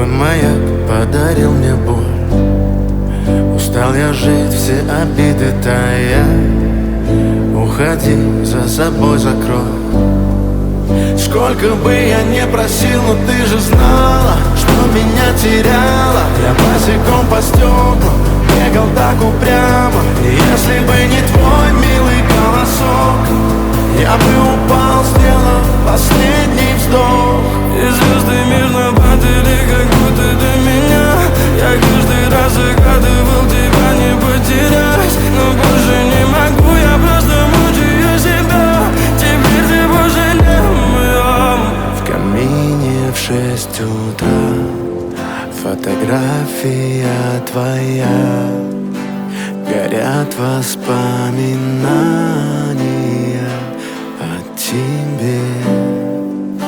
Твой маяк подарил мне боль. Устал я жить, все обиды тая. Уходи, за собой закрой. Сколько бы я не просил, но ты же знала, что меня теряла. Я босиком по стеклам бегал так упрямо. И если бы не твой милый голосок, я бы упал, сделав последний вздох. И звезды мирно падали, как будто до меня. Я каждый раз загадывал тебя не потерять, но больше не могу, я просто мучаю себя. Теперь ты пожалел. В камине в 6 утра фотография твоя. Горят воспоминания о тебе.